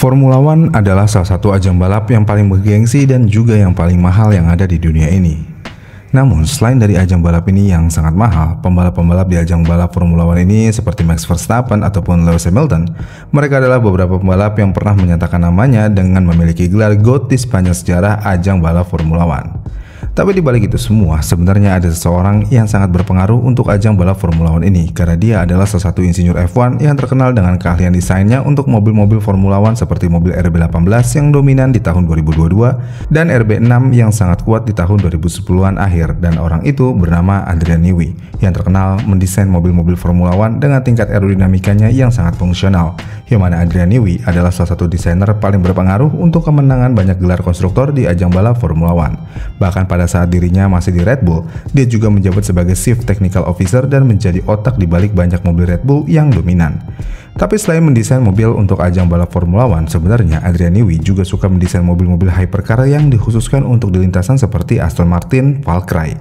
Formula One adalah salah satu ajang balap yang paling bergengsi dan juga yang paling mahal yang ada di dunia ini. Namun, selain dari ajang balap ini yang sangat mahal, pembalap-pembalap di ajang balap Formula One ini seperti Max Verstappen ataupun Lewis Hamilton, mereka adalah beberapa pembalap yang pernah menyatakan namanya dengan memiliki gelar GOAT di sepanjang sejarah ajang balap Formula One. Tapi di balik itu semua, sebenarnya ada seseorang yang sangat berpengaruh untuk ajang balap Formula One ini karena dia adalah salah satu insinyur F1 yang terkenal dengan keahlian desainnya untuk mobil-mobil Formula One seperti mobil RB18 yang dominan di tahun 2022 dan RB6 yang sangat kuat di tahun 2010-an akhir, dan orang itu bernama Adrian Newey yang terkenal mendesain mobil-mobil Formula One dengan tingkat aerodinamikanya yang sangat fungsional, yang mana Adrian Newey adalah salah satu desainer paling berpengaruh untuk kemenangan banyak gelar konstruktor di ajang balap Formula One. Bahkan pada saat dirinya masih di Red Bull, dia juga menjabat sebagai Chief Technical Officer dan menjadi otak di balik banyak mobil Red Bull yang dominan. Tapi selain mendesain mobil untuk ajang balap Formula One, sebenarnya Adrian Newey juga suka mendesain mobil-mobil hypercar yang dikhususkan untuk di lintasan seperti Aston Martin Valkyrie.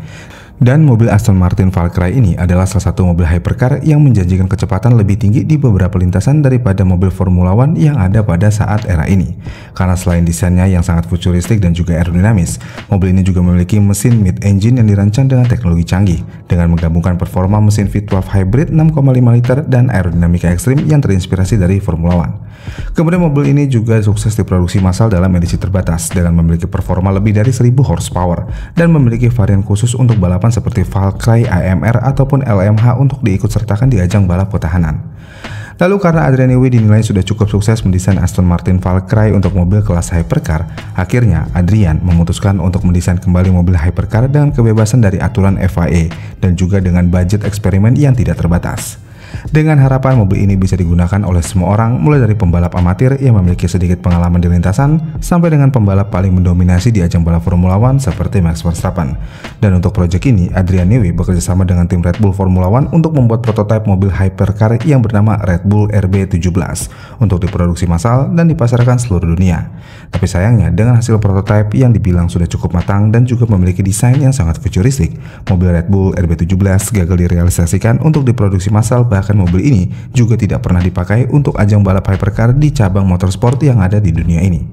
Dan mobil Aston Martin Valkyrie ini adalah salah satu mobil hypercar yang menjanjikan kecepatan lebih tinggi di beberapa lintasan daripada mobil Formula One yang ada pada saat era ini. Karena selain desainnya yang sangat futuristik dan juga aerodinamis, mobil ini juga memiliki mesin mid-engine yang dirancang dengan teknologi canggih, dengan menggabungkan performa mesin V12 hybrid 6,5 liter dan aerodinamika ekstrim yang terinspirasi dari Formula One. Kemudian mobil ini juga sukses diproduksi massal dalam edisi terbatas dengan memiliki performa lebih dari 1000 horsepower dan memiliki varian khusus untuk balapan seperti Valkyrie AMR ataupun LMH untuk diikutsertakan di ajang balap pertahanan. Lalu karena Adrian Newey dinilai sudah cukup sukses mendesain Aston Martin Valkyrie untuk mobil kelas hypercar, akhirnya Adrian memutuskan untuk mendesain kembali mobil hypercar dengan kebebasan dari aturan FIA dan juga dengan budget eksperimen yang tidak terbatas. Dengan harapan mobil ini bisa digunakan oleh semua orang, mulai dari pembalap amatir yang memiliki sedikit pengalaman di lintasan sampai dengan pembalap paling mendominasi di ajang balap Formula One seperti Max Verstappen. Dan untuk proyek ini, Adrian Newey bekerja sama dengan tim Red Bull Formula One untuk membuat prototipe mobil hypercar yang bernama Red Bull RB17 untuk diproduksi massal dan dipasarkan seluruh dunia. Tapi sayangnya, dengan hasil prototipe yang dibilang sudah cukup matang dan juga memiliki desain yang sangat futuristik, mobil Red Bull RB17 gagal direalisasikan untuk diproduksi massal. Bahkan mobil ini juga tidak pernah dipakai untuk ajang balap hypercar di cabang motorsport yang ada di dunia ini.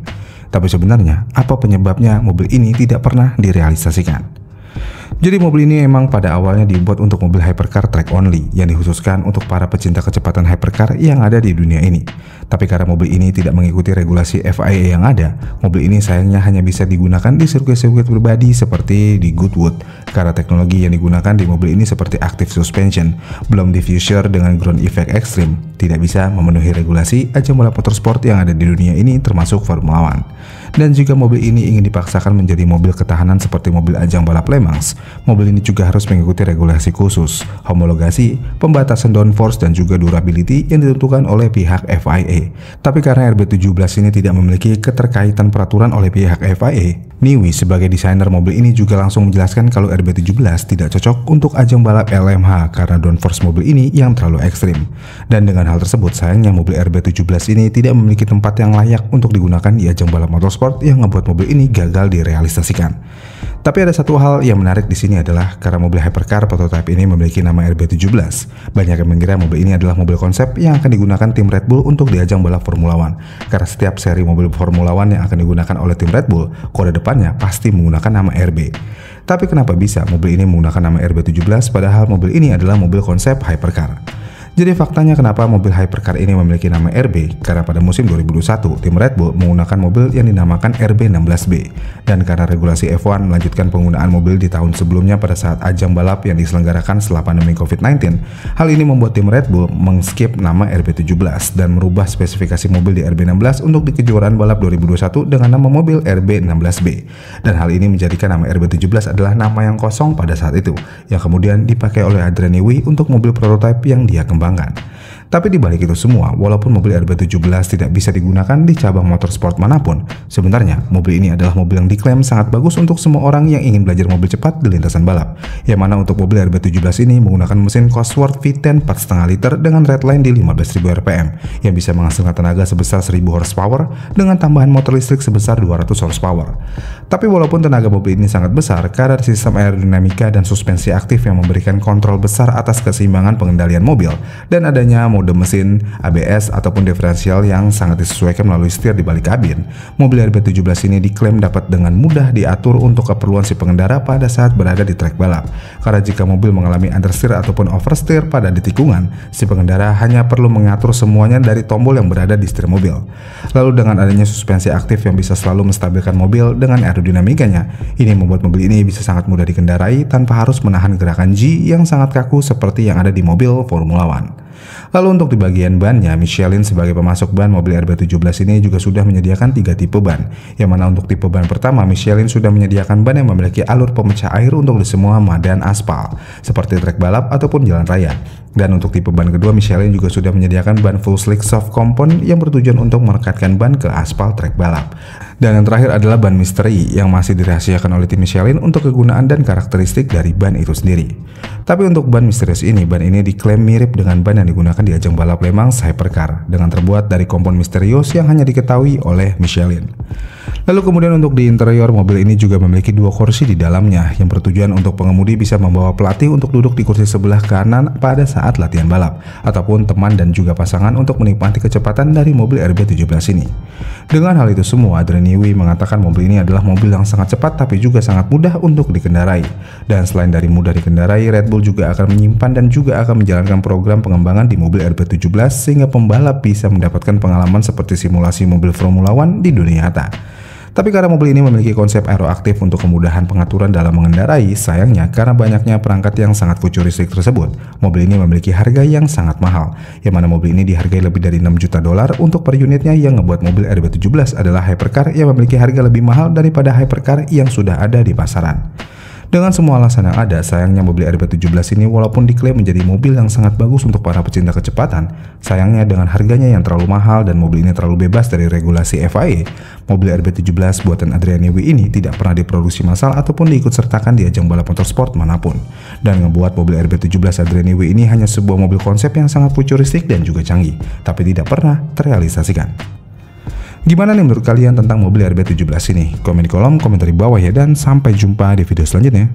Tapi sebenarnya, apa penyebabnya mobil ini tidak pernah direalisasikan? Jadi mobil ini emang pada awalnya dibuat untuk mobil hypercar track only yang dikhususkan untuk para pecinta kecepatan hypercar yang ada di dunia ini. Tapi karena mobil ini tidak mengikuti regulasi FIA yang ada, mobil ini sayangnya hanya bisa digunakan di sirkuit-sirkuit pribadi seperti di Goodwood. Karena teknologi yang digunakan di mobil ini seperti active suspension, belum diffuser dengan ground effect ekstrim, tidak bisa memenuhi regulasi ajang balap motorsport yang ada di dunia ini termasuk Formula One. Dan jika mobil ini ingin dipaksakan menjadi mobil ketahanan seperti mobil ajang balap Le Mans, mobil ini juga harus mengikuti regulasi khusus, homologasi, pembatasan downforce dan juga durability yang ditentukan oleh pihak FIA. Tapi karena RB17 ini tidak memiliki keterkaitan peraturan oleh pihak FIA, Newey sebagai desainer mobil ini juga langsung menjelaskan kalau RB17 tidak cocok untuk ajang balap LMH karena downforce mobil ini yang terlalu ekstrim. Dan dengan hal tersebut, sayangnya mobil RB17 ini tidak memiliki tempat yang layak untuk digunakan di ajang balap motorsport yang membuat mobil ini gagal direalisasikan. Tapi ada satu hal yang menarik di sini adalah karena mobil hypercar prototipe ini memiliki nama RB17. Banyak yang mengira mobil ini adalah mobil konsep yang akan digunakan tim Red Bull untuk di ajang balap Formula One. Karena setiap seri mobil Formula One yang akan digunakan oleh tim Red Bull, kode depannya pasti menggunakan nama RB. Tapi kenapa bisa mobil ini menggunakan nama RB17 padahal mobil ini adalah mobil konsep hypercar? Jadi faktanya kenapa mobil hypercar ini memiliki nama RB? Karena pada musim 2021, tim Red Bull menggunakan mobil yang dinamakan RB16B. Dan karena regulasi F1 melanjutkan penggunaan mobil di tahun sebelumnya pada saat ajang balap yang diselenggarakan setelah pandemi COVID-19, hal ini membuat tim Red Bull mengskip nama RB17 dan merubah spesifikasi mobil di RB16 untuk di kejuaraan balap 2021 dengan nama mobil RB16B. Dan hal ini menjadikan nama RB17 adalah nama yang kosong pada saat itu, yang kemudian dipakai oleh Adrian Newey untuk mobil prototipe yang dia kembangkan. Tapi di balik itu semua, walaupun mobil RB17 tidak bisa digunakan di cabang motorsport manapun, sebenarnya mobil ini adalah mobil yang diklaim sangat bagus untuk semua orang yang ingin belajar mobil cepat di lintasan balap. Yang mana untuk mobil RB17 ini menggunakan mesin Cosworth V10 4,5 liter dengan redline di 15.000 rpm yang bisa menghasilkan tenaga sebesar 1000 horsepower dengan tambahan motor listrik sebesar 200 horsepower. Tapi walaupun tenaga mobil ini sangat besar, karena sistem aerodinamika dan suspensi aktif yang memberikan kontrol besar atas keseimbangan pengendalian mobil, dan adanya mode mesin, ABS, ataupun diferensial yang sangat disesuaikan melalui setir di balik kabin, mobil RB17 ini diklaim dapat dengan mudah diatur untuk keperluan si pengendara pada saat berada di trek balap. Karena jika mobil mengalami understeer ataupun oversteer pada di tikungan, si pengendara hanya perlu mengatur semuanya dari tombol yang berada di setir mobil. Lalu dengan adanya suspensi aktif yang bisa selalu menstabilkan mobil dengan aerodinamikanya, ini membuat mobil ini bisa sangat mudah dikendarai tanpa harus menahan gerakan G yang sangat kaku seperti yang ada di mobil Formula One. Lalu untuk di bagian bannya, Michelin sebagai pemasok ban mobil RB17 ini juga sudah menyediakan 3 tipe ban. Yang mana untuk tipe ban pertama, Michelin sudah menyediakan ban yang memiliki alur pemecah air untuk di semua medan aspal, seperti trek balap ataupun jalan raya. Dan untuk tipe ban kedua, Michelin juga sudah menyediakan ban full slick soft compound yang bertujuan untuk merekatkan ban ke aspal trek balap. Dan yang terakhir adalah ban misteri yang masih dirahasiakan oleh tim Michelin untuk kegunaan dan karakteristik dari ban itu sendiri. Tapi untuk ban misterius ini, ban ini diklaim mirip dengan ban yang digunakan di ajang balap Le Mans Hypercar dengan terbuat dari kompon misterius yang hanya diketahui oleh Michelin. Lalu kemudian untuk di interior, mobil ini juga memiliki 2 kursi di dalamnya yang bertujuan untuk pengemudi bisa membawa pelatih untuk duduk di kursi sebelah kanan pada saat latihan balap, ataupun teman dan juga pasangan untuk menikmati kecepatan dari mobil RB17 ini. Dengan hal itu semua, Adrian Newey mengatakan mobil ini adalah mobil yang sangat cepat tapi juga sangat mudah untuk dikendarai. Dan selain dari mudah dikendarai, Red Bull juga akan menyimpan dan juga akan menjalankan program pengembangan di mobil RB17 sehingga pembalap bisa mendapatkan pengalaman seperti simulasi mobil Formula One di dunia nyata. Tapi karena mobil ini memiliki konsep aeroaktif untuk kemudahan pengaturan dalam mengendarai, sayangnya karena banyaknya perangkat yang sangat futuristik tersebut, mobil ini memiliki harga yang sangat mahal, yang mana mobil ini dihargai lebih dari 6 juta dolar untuk per unitnya, yang ngebuat mobil RB17 adalah hypercar yang memiliki harga lebih mahal daripada hypercar yang sudah ada di pasaran. Dengan semua alasan yang ada, sayangnya mobil RB17 ini walaupun diklaim menjadi mobil yang sangat bagus untuk para pecinta kecepatan, sayangnya dengan harganya yang terlalu mahal dan mobil ini terlalu bebas dari regulasi FIA, mobil RB17 buatan Adrian Newey ini tidak pernah diproduksi massal ataupun diikutsertakan di ajang balap motorsport manapun. Dan ngebuat mobil RB17 Adrian Newey ini hanya sebuah mobil konsep yang sangat futuristik dan juga canggih, tapi tidak pernah terrealisasikan. Gimana nih menurut kalian tentang mobil RB17 ini? Komen di kolom komentar di bawah ya, dan sampai jumpa di video selanjutnya.